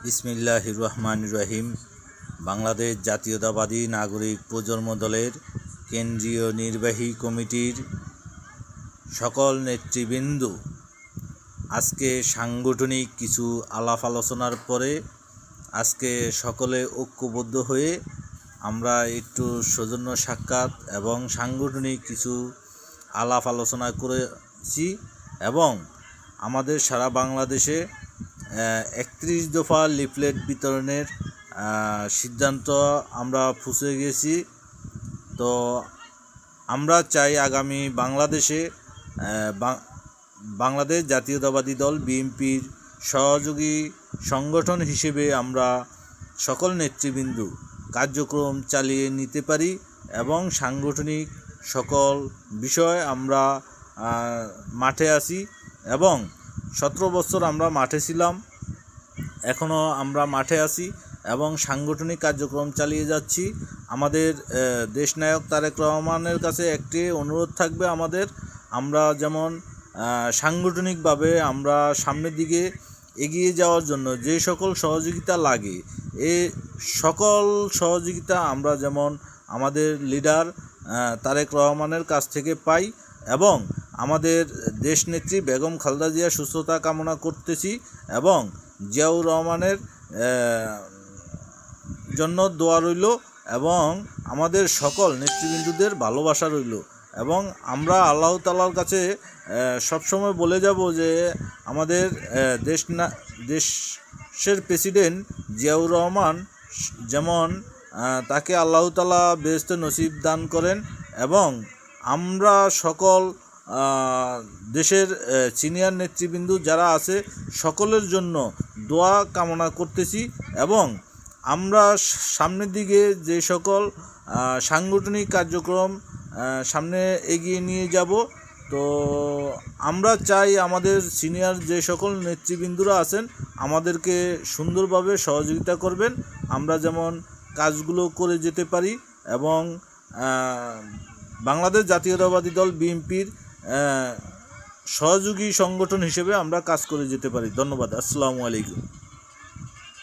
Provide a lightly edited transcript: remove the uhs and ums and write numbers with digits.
বিসমিল্লাহির রহমানির রহিম। বাংলাদেশ জাতীয়তাবাদী নাগরিক প্রজন্ম দলের কেন্দ্রীয় নির্বাহী কমিটির সকল নেতৃবৃন্দ, আজকে সাংগঠনিক কিছু আলাপ আলোচনার পরে আজকে সকলে ঐক্যবদ্ধ হয়ে আমরা একটু সৌজন্য সাক্ষাৎ এবং সাংগঠনিক কিছু আলাপ আলোচনা করেছি এবং আমাদের সারা বাংলাদেশে 31 দফা লিফলেট বিতরণের সিদ্ধান্ত আমরা পৌঁছে গেছি। তো আমরা চাই আগামী বাংলাদেশে বাংলাদেশ জাতীয়তাবাদী দল বিএনপির সহযোগী সংগঠন হিসেবে আমরা সকল নেতৃবৃন্দ কার্যক্রম চালিয়ে নিতে পারি এবং সাংগঠনিক সকল বিষয় আমরা মাঠে আছি এবং 17 বছর আমরা মাঠে ছিলাম, এখনও আমরা মাঠে আছি এবং সাংগঠনিক কার্যক্রম চালিয়ে যাচ্ছি। আমাদের দেশনায়ক তারেক রহমানের কাছে একটি অনুরোধ থাকবে আমরা যেমন সাংগঠনিকভাবে আমরা সামনের দিকে এগিয়ে যাওয়ার জন্য যে সকল সহযোগিতা লাগে এই সকল সহযোগিতা আমরা যেমন আমাদের লিডার তারেক রহমানের কাছ থেকে পাই এবং আমাদের দেশনেত্রী বেগম খালেদা জিয়ার সুস্থতা কামনা করতেছি এবং জিয়াউর রহমানের জন্য দোয়া রইল এবং আমাদের সকল নেতৃবৃন্দদের ভালোবাসা রইল এবং আমরা আল্লাহ তাআলার কাছে সবসময় বলে যাব যে আমাদের দেশের প্রেসিডেন্ট জিয়াউর রহমান যেমন তাকে আল্লাহ তাআলা বেহেশতে নসিব দান করেন এবং আমরা সকল দেশের সিনিয়র নেতৃবৃন্দ যারা আছে সকলের জন্য দোয়া কামনা করতেছি এবং আমরা সামনের দিকে যে সকল সাংগঠনিক কার্যক্রম সামনে এগিয়ে নিয়ে যাব। তো আমরা চাই আমাদের সিনিয়র যে সকল নেতৃবৃন্দরা আছেন আমাদেরকে সুন্দরভাবে সহযোগিতা করবেন, আমরা যেমন কাজগুলো করে যেতে পারি এবং বাংলাদেশ জাতীয়তাবাদী দল বিএনপির সহযোগী সংগঠন হিসেবে আমরা কাজ করে যেতে পারি। ধন্যবাদ। আসসালামু আলাইকুম।